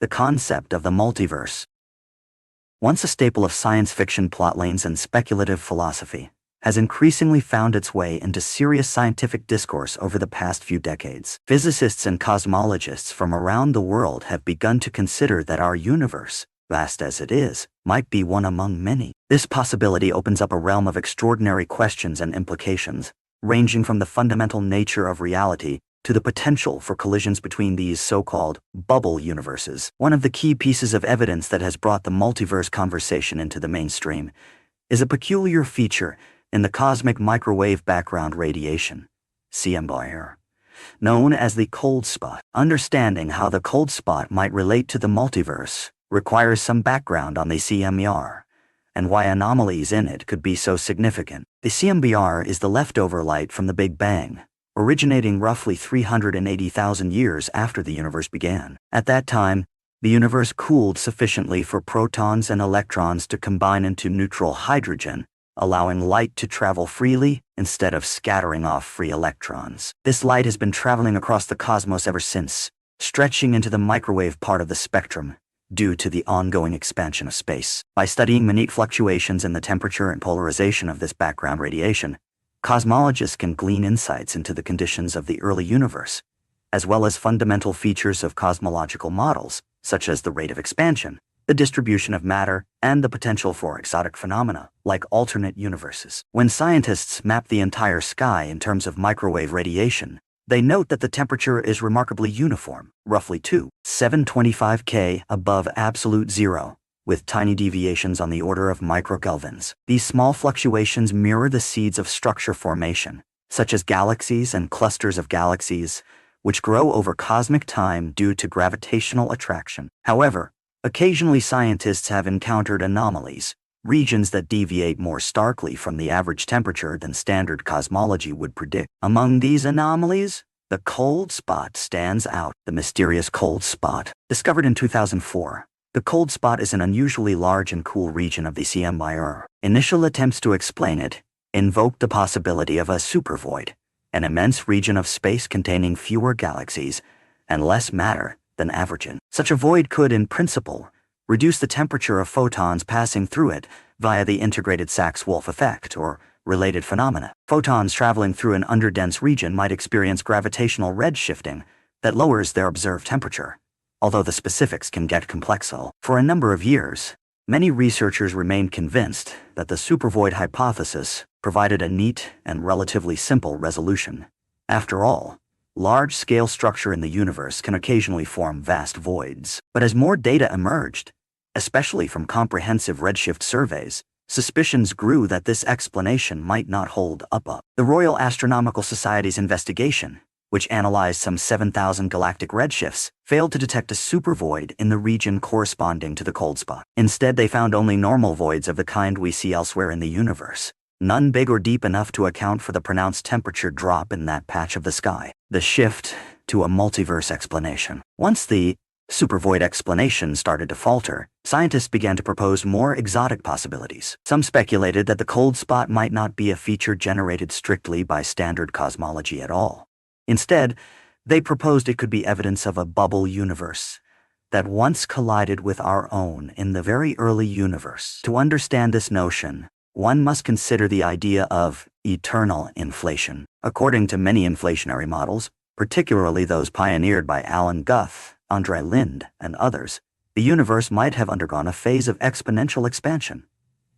The concept of the multiverse. Once a staple of science fiction plotlines and speculative philosophy, has increasingly found its way into serious scientific discourse over the past few decades. Physicists and cosmologists from around the world have begun to consider that our universe, vast as it is, might be one among many. This possibility opens up a realm of extraordinary questions and implications, ranging from the fundamental nature of reality to the potential for collisions between these so-called bubble universes. One of the key pieces of evidence that has brought the multiverse conversation into the mainstream is a peculiar feature in the cosmic microwave background radiation, CMBR, known as the cold spot. Understanding how the cold spot might relate to the multiverse requires some background on the CMBR and why anomalies in it could be so significant. The CMBR is the leftover light from the Big Bang, originating roughly 380,000 years after the universe began. At that time, the universe cooled sufficiently for protons and electrons to combine into neutral hydrogen, allowing light to travel freely instead of scattering off free electrons. This light has been traveling across the cosmos ever since, stretching into the microwave part of the spectrum due to the ongoing expansion of space. By studying minute fluctuations in the temperature and polarization of this background radiation, cosmologists can glean insights into the conditions of the early universe, as well as fundamental features of cosmological models, such as the rate of expansion, the distribution of matter, and the potential for exotic phenomena, like alternate universes. When scientists map the entire sky in terms of microwave radiation, they note that the temperature is remarkably uniform, roughly 725 K above absolute zero, with tiny deviations on the order of microkelvins. These small fluctuations mirror the seeds of structure formation, such as galaxies and clusters of galaxies, which grow over cosmic time due to gravitational attraction. However, occasionally scientists have encountered anomalies, regions that deviate more starkly from the average temperature than standard cosmology would predict. Among these anomalies, the cold spot stands out. The mysterious cold spot. Discovered in 2004, the cold spot is an unusually large and cool region of the CMBR. Initial attempts to explain it invoked the possibility of a supervoid, an immense region of space containing fewer galaxies and less matter than average. Such a void could, in principle, reduce the temperature of photons passing through it via the integrated Sachs-Wolf effect or related phenomena. Photons traveling through an underdense region might experience gravitational redshifting that lowers their observed temperature, although the specifics can get complex. For a number of years, many researchers remained convinced that the supervoid hypothesis provided a neat and relatively simple resolution. After all, large-scale structure in the universe can occasionally form vast voids. But as more data emerged, especially from comprehensive redshift surveys, suspicions grew that this explanation might not hold up. The Royal Astronomical Society's investigation, which analyzed some 7,000 galactic redshifts, failed to detect a supervoid in the region corresponding to the cold spot. Instead, they found only normal voids of the kind we see elsewhere in the universe, none big or deep enough to account for the pronounced temperature drop in that patch of the sky. The shift to a multiverse explanation. Once the supervoid explanation started to falter, scientists began to propose more exotic possibilities. Some speculated that the cold spot might not be a feature generated strictly by standard cosmology at all. Instead, they proposed it could be evidence of a bubble universe that once collided with our own in the very early universe. To understand this notion, one must consider the idea of eternal inflation. According to many inflationary models, particularly those pioneered by Alan Guth, Andre Linde, and others, the universe might have undergone a phase of exponential expansion,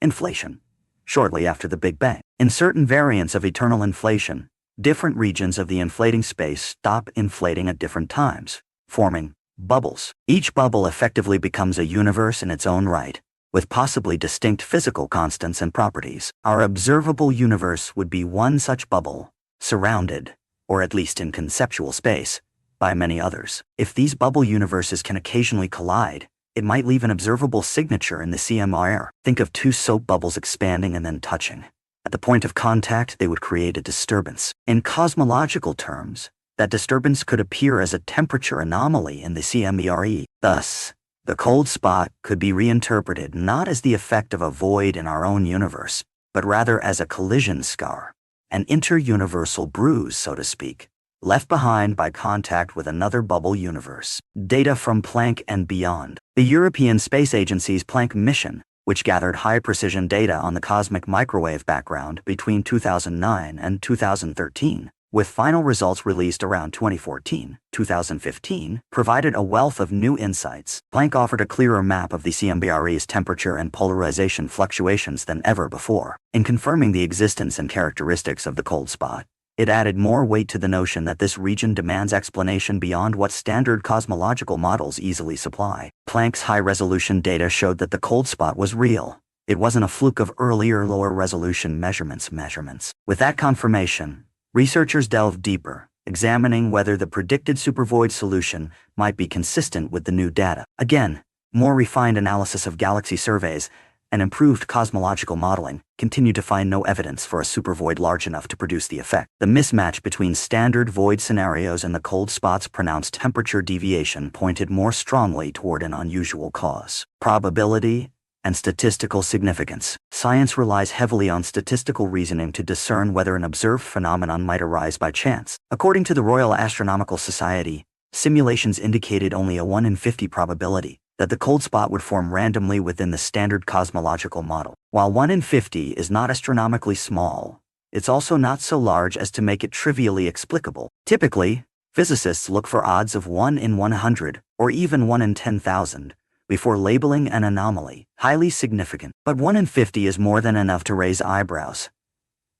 inflation, shortly after the Big Bang. In certain variants of eternal inflation, different regions of the inflating space stop inflating at different times, forming bubbles. Each bubble effectively becomes a universe in its own right, with possibly distinct physical constants and properties. Our observable universe would be one such bubble, surrounded, or at least in conceptual space, by many others. If these bubble universes can occasionally collide, it might leave an observable signature in the CMBR. Think of two soap bubbles expanding and then touching. At the point of contact, they would create a disturbance. In cosmological terms, that disturbance could appear as a temperature anomaly in the CMBR. Thus, the cold spot could be reinterpreted not as the effect of a void in our own universe, but rather as a collision scar, an interuniversal bruise, so to speak, left behind by contact with another bubble universe. Data from Planck and beyond. The European Space Agency's Planck mission, which gathered high-precision data on the cosmic microwave background between 2009 and 2013, with final results released around 2014-2015, provided a wealth of new insights. Planck offered a clearer map of the CMBR's temperature and polarization fluctuations than ever before. In confirming the existence and characteristics of the cold spot, it added more weight to the notion that this region demands explanation beyond what standard cosmological models easily supply. Planck's high-resolution data showed that the cold spot was real. It wasn't a fluke of earlier lower-resolution measurements. With that confirmation, researchers delved deeper, examining whether the predicted supervoid solution might be consistent with the new data. Again, more refined analysis of galaxy surveys and improved cosmological modeling continue to find no evidence for a supervoid large enough to produce the effect. The mismatch between standard void scenarios and the cold spot's pronounced temperature deviation pointed more strongly toward an unusual cause. Probability and statistical significance. Science relies heavily on statistical reasoning to discern whether an observed phenomenon might arise by chance. According to the Royal Astronomical Society, simulations indicated only a 1 in 50 probability that the cold spot would form randomly within the standard cosmological model. While 1 in 50 is not astronomically small, it's also not so large as to make it trivially explicable. Typically, physicists look for odds of 1 in 100 or even 1 in 10,000 before labeling an anomaly highly significant. But 1 in 50 is more than enough to raise eyebrows,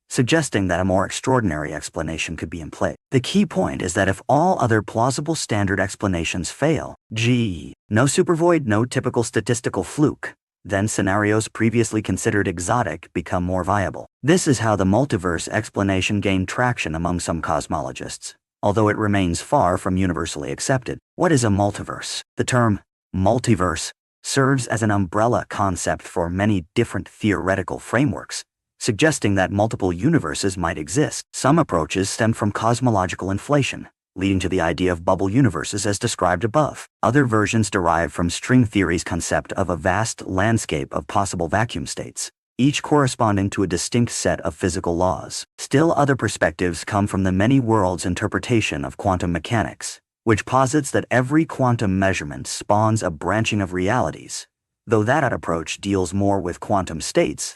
suggesting that a more extraordinary explanation could be in play. The key point is that if all other plausible standard explanations fail, g.e., no supervoid, no typical statistical fluke, then scenarios previously considered exotic become more viable. This is how the multiverse explanation gained traction among some cosmologists, although it remains far from universally accepted. What is a multiverse? The term multiverse serves as an umbrella concept for many different theoretical frameworks, suggesting that multiple universes might exist. Some approaches stem from cosmological inflation, leading to the idea of bubble universes as described above. Other versions derive from string theory's concept of a vast landscape of possible vacuum states, each corresponding to a distinct set of physical laws. Still other perspectives come from the many worlds interpretation of quantum mechanics, which posits that every quantum measurement spawns a branching of realities, though that approach deals more with quantum states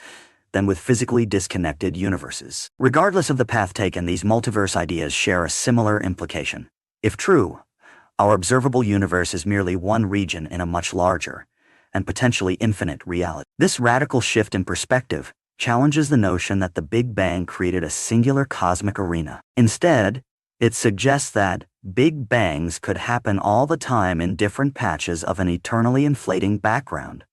than with physically disconnected universes. Regardless of the path taken, these multiverse ideas share a similar implication. If true, our observable universe is merely one region in a much larger and potentially infinite reality. This radical shift in perspective challenges the notion that the Big Bang created a singular cosmic arena. Instead, it suggests that Big Bangs could happen all the time in different patches of an eternally inflating background,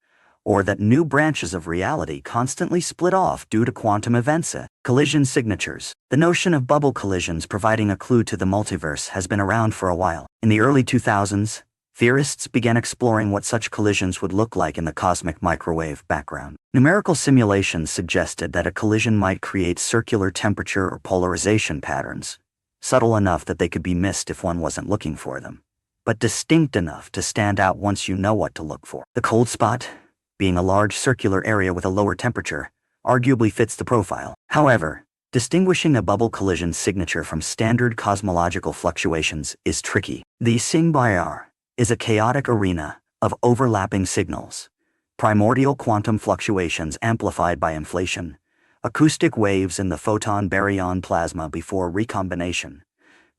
or that new branches of reality constantly split off due to quantum events. Collision signatures. The notion of bubble collisions providing a clue to the multiverse has been around for a while. In the early 2000s, theorists began exploring what such collisions would look like in the cosmic microwave background. Numerical simulations suggested that a collision might create circular temperature or polarization patterns, subtle enough that they could be missed if one wasn't looking for them, but distinct enough to stand out once you know what to look for. The cold spot, being a large circular area with a lower temperature, arguably fits the profile. However, distinguishing a bubble collision signature from standard cosmological fluctuations is tricky. The CMBR is a chaotic arena of overlapping signals, primordial quantum fluctuations amplified by inflation, acoustic waves in the photon-baryon plasma before recombination,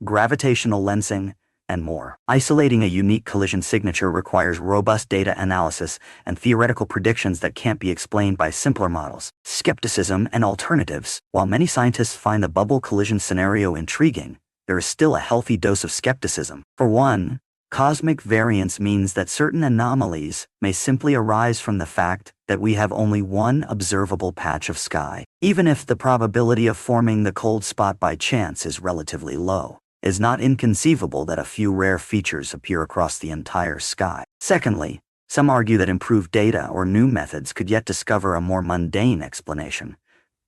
gravitational lensing, and more. Isolating a unique collision signature requires robust data analysis and theoretical predictions that can't be explained by simpler models. Skepticism and alternatives. While many scientists find the bubble collision scenario intriguing, there is still a healthy dose of skepticism. For one, cosmic variance means that certain anomalies may simply arise from the fact that we have only one observable patch of sky. Even if the probability of forming the cold spot by chance is relatively low, it is not inconceivable that a few rare features appear across the entire sky. Secondly, some argue that improved data or new methods could yet discover a more mundane explanation,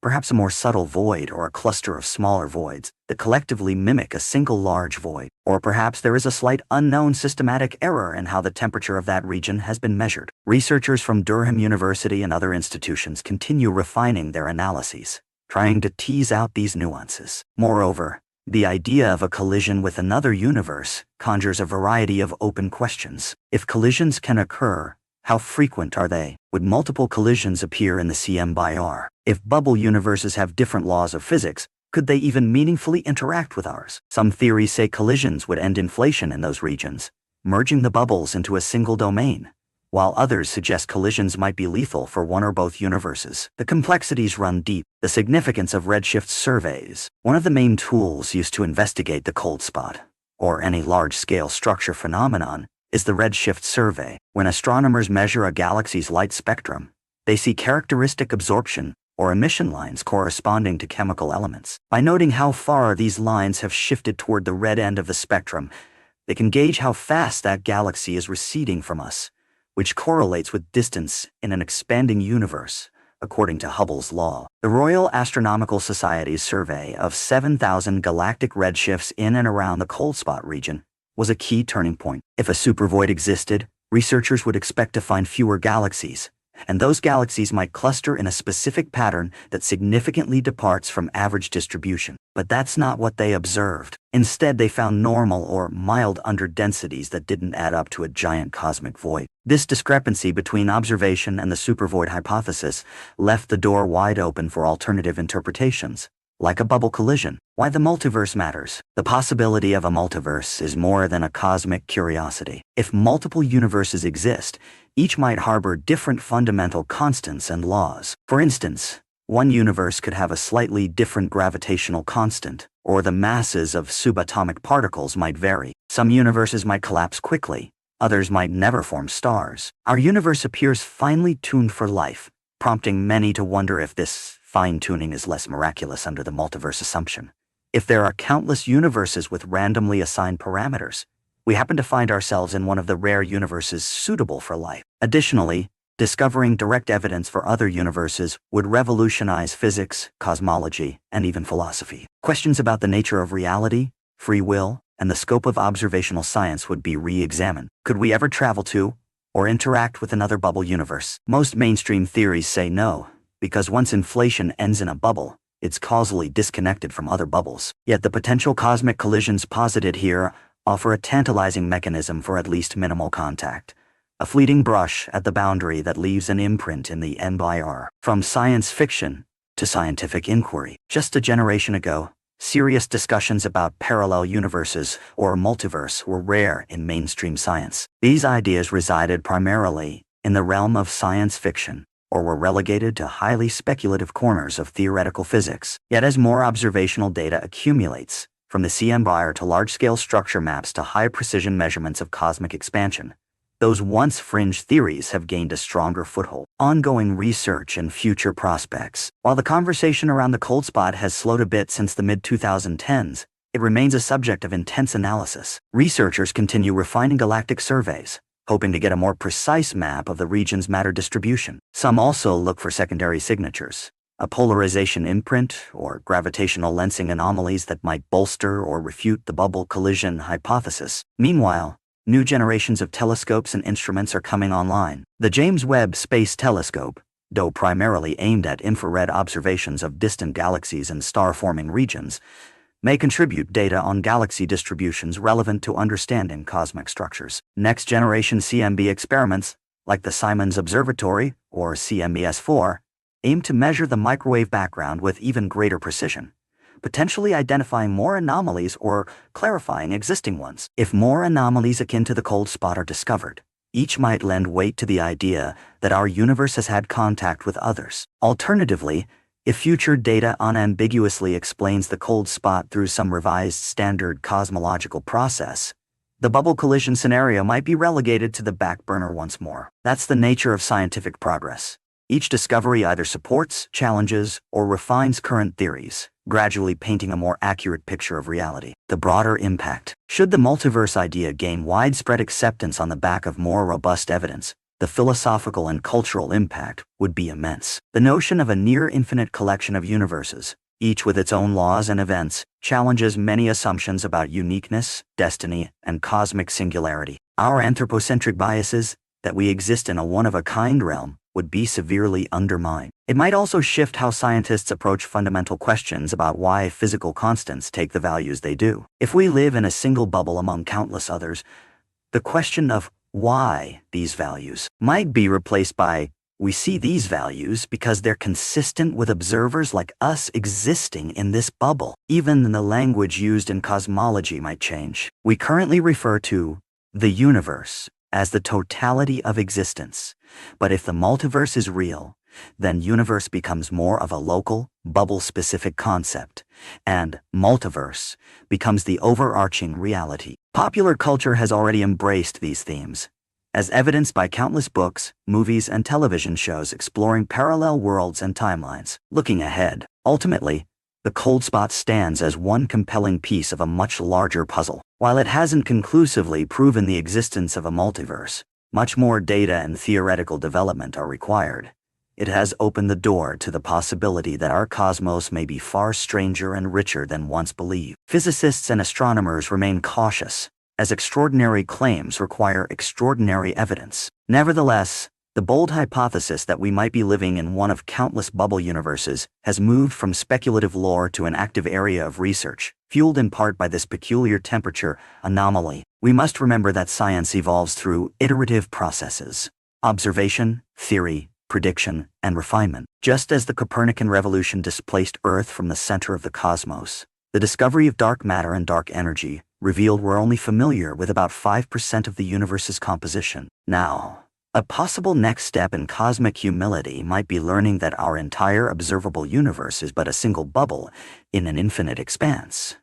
perhaps a more subtle void or a cluster of smaller voids that collectively mimic a single large void. Or perhaps there is a slight unknown systematic error in how the temperature of that region has been measured. Researchers from Durham University and other institutions continue refining their analyses, trying to tease out these nuances. Moreover, The idea of a collision with another universe conjures a variety of open questions. If collisions can occur, how frequent are they? Would multiple collisions appear in the CMBR? If bubble universes have different laws of physics, could they even meaningfully interact with ours? Some theories say collisions would end inflation in those regions, merging the bubbles into a single domain, while others suggest collisions might be lethal for one or both universes. The complexities run deep. The significance of redshift surveys. One of the main tools used to investigate the cold spot, or any large-scale structure phenomenon, is the redshift survey. When astronomers measure a galaxy's light spectrum, they see characteristic absorption or emission lines corresponding to chemical elements. By noting how far these lines have shifted toward the red end of the spectrum, they can gauge how fast that galaxy is receding from us, which correlates with distance in an expanding universe, according to Hubble's law. The Royal Astronomical Society's survey of 7,000 galactic redshifts in and around the cold spot region was a key turning point. If a supervoid existed, researchers would expect to find fewer galaxies, and those galaxies might cluster in a specific pattern that significantly departs from average distribution. But that's not what they observed. Instead, they found normal or mild underdensities that didn't add up to a giant cosmic void. This discrepancy between observation and the supervoid hypothesis left the door wide open for alternative interpretations, like a bubble collision. Why the multiverse matters. The possibility of a multiverse is more than a cosmic curiosity. If multiple universes exist, each might harbor different fundamental constants and laws. For instance, one universe could have a slightly different gravitational constant, or the masses of subatomic particles might vary. Some universes might collapse quickly, others might never form stars. Our universe appears finely tuned for life, prompting many to wonder if this fine-tuning is less miraculous under the multiverse assumption. If there are countless universes with randomly assigned parameters, we happen to find ourselves in one of the rare universes suitable for life. Additionally, discovering direct evidence for other universes would revolutionize physics, cosmology, and even philosophy. Questions about the nature of reality, free will, and the scope of observational science would be re-examined. Could we ever travel to, or interact with another bubble universe? Most mainstream theories say no, because once inflation ends in a bubble, it's causally disconnected from other bubbles. Yet the potential cosmic collisions posited here offer a tantalizing mechanism for at least minimal contact, a fleeting brush at the boundary that leaves an imprint in the CMBR. From science fiction to scientific inquiry. Just a generation ago, serious discussions about parallel universes or multiverse were rare in mainstream science. These ideas resided primarily in the realm of science fiction, or were relegated to highly speculative corners of theoretical physics. Yet as more observational data accumulates, from the CMBR to large-scale structure maps to high-precision measurements of cosmic expansion, those once fringe theories have gained a stronger foothold. Ongoing research and future prospects. While the conversation around the cold spot has slowed a bit since the mid-2010s, it remains a subject of intense analysis. Researchers continue refining galactic surveys, hoping to get a more precise map of the region's matter distribution. Some also look for secondary signatures, a polarization imprint, or gravitational lensing anomalies that might bolster or refute the bubble collision hypothesis. Meanwhile, new generations of telescopes and instruments are coming online. The James Webb Space Telescope, though primarily aimed at infrared observations of distant galaxies and star-forming regions, may contribute data on galaxy distributions relevant to understanding cosmic structures. Next-generation CMB experiments, like the Simons Observatory, or CMBS-4, aim to measure the microwave background with even greater precision, potentially identifying more anomalies or clarifying existing ones. If more anomalies akin to the cold spot are discovered, each might lend weight to the idea that our universe has had contact with others. Alternatively, if future data unambiguously explains the cold spot through some revised standard cosmological process, the bubble collision scenario might be relegated to the back burner once more. That's the nature of scientific progress. Each discovery either supports, challenges, or refines current theories, gradually painting a more accurate picture of reality. The broader impact. Should the multiverse idea gain widespread acceptance on the back of more robust evidence, the philosophical and cultural impact would be immense. The notion of a near-infinite collection of universes, each with its own laws and events, challenges many assumptions about uniqueness, destiny, and cosmic singularity. Our anthropocentric biases, that we exist in a one-of-a-kind realm, would be severely undermined. It might also shift how scientists approach fundamental questions about why physical constants take the values they do. If we live in a single bubble among countless others, the question of why these values might be replaced by we see these values because they're consistent with observers like us existing in this bubble. Even the language used in cosmology might change. We currently refer to the universe as the totality of existence. But if the multiverse is real, then universe becomes more of a local, bubble-specific concept, and multiverse becomes the overarching reality. Popular culture has already embraced these themes, as evidenced by countless books, movies, and television shows exploring parallel worlds and timelines. Looking ahead, ultimately, the cold spot stands as one compelling piece of a much larger puzzle. While it hasn't conclusively proven the existence of a multiverse, much more data and theoretical development are required. It has opened the door to the possibility that our cosmos may be far stranger and richer than once believed. Physicists and astronomers remain cautious, as extraordinary claims require extraordinary evidence. Nevertheless, the bold hypothesis that we might be living in one of countless bubble universes has moved from speculative lore to an active area of research, fueled in part by this peculiar temperature anomaly. We must remember that science evolves through iterative processes: observation, theory, prediction, and refinement. Just as the Copernican revolution displaced Earth from the center of the cosmos, the discovery of dark matter and dark energy revealed we're only familiar with about 5% of the universe's composition. Now, a possible next step in cosmic humility might be learning that our entire observable universe is but a single bubble in an infinite expanse.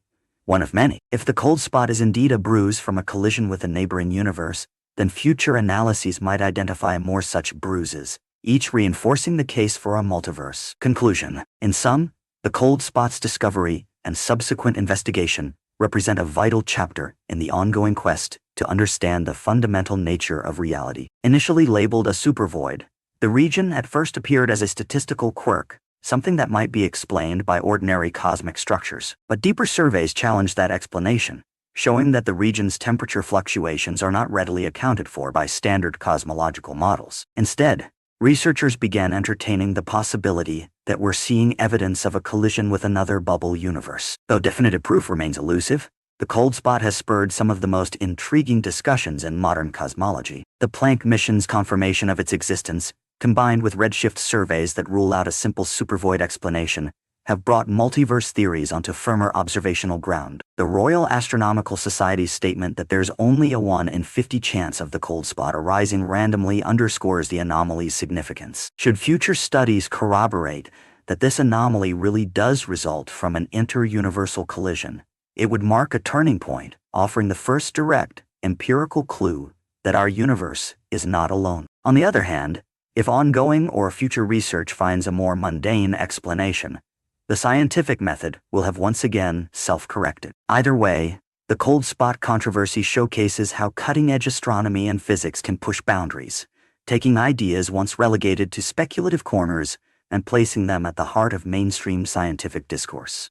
One of many. If the cold spot is indeed a bruise from a collision with a neighboring universe, then future analyses might identify more such bruises, each reinforcing the case for a multiverse. Conclusion. In sum, the cold spot's discovery and subsequent investigation represent a vital chapter in the ongoing quest to understand the fundamental nature of reality. Initially labeled a supervoid, the region at first appeared as a statistical quirk, something that might be explained by ordinary cosmic structures. But deeper surveys challenged that explanation, showing that the region's temperature fluctuations are not readily accounted for by standard cosmological models. Instead, researchers began entertaining the possibility that we're seeing evidence of a collision with another bubble universe. Though definitive proof remains elusive, the cold spot has spurred some of the most intriguing discussions in modern cosmology. The Planck mission's confirmation of its existence, combined with redshift surveys that rule out a simple supervoid explanation, have brought multiverse theories onto firmer observational ground. The Royal Astronomical Society's statement that there's only a 1 in 50 chance of the cold spot arising randomly underscores the anomaly's significance. Should future studies corroborate that this anomaly really does result from an inter-universal collision, it would mark a turning point, offering the first direct, empirical clue that our universe is not alone. On the other hand, if ongoing or future research finds a more mundane explanation, the scientific method will have once again self-corrected. Either way, the cold spot controversy showcases how cutting-edge astronomy and physics can push boundaries, taking ideas once relegated to speculative corners and placing them at the heart of mainstream scientific discourse.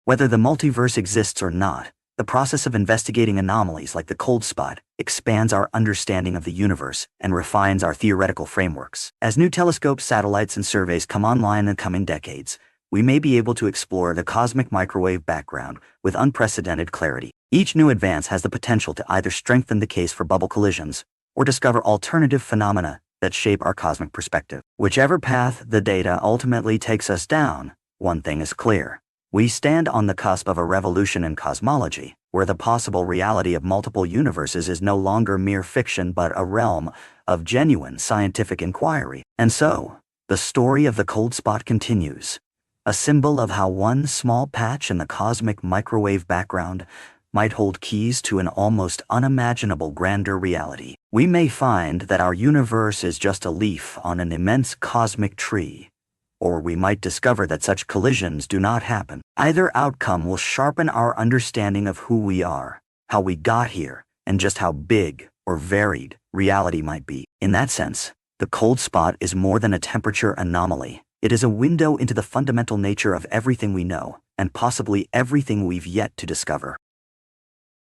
Whether the multiverse exists or not, the process of investigating anomalies like the cold spot expands our understanding of the universe and refines our theoretical frameworks. As new telescopes, satellites, and surveys come online in the coming decades, we may be able to explore the cosmic microwave background with unprecedented clarity. Each new advance has the potential to either strengthen the case for bubble collisions or discover alternative phenomena that shape our cosmic perspective. Whichever path the data ultimately takes us down, one thing is clear. We stand on the cusp of a revolution in cosmology, where the possible reality of multiple universes is no longer mere fiction but a realm of genuine scientific inquiry. And so, the story of the cold spot continues, a symbol of how one small patch in the cosmic microwave background might hold keys to an almost unimaginable grander reality. We may find that our universe is just a leaf on an immense cosmic tree, or we might discover that such collisions do not happen. Either outcome will sharpen our understanding of who we are, how we got here, and just how big or varied reality might be. In that sense, the cold spot is more than a temperature anomaly. It is a window into the fundamental nature of everything we know, and possibly everything we've yet to discover.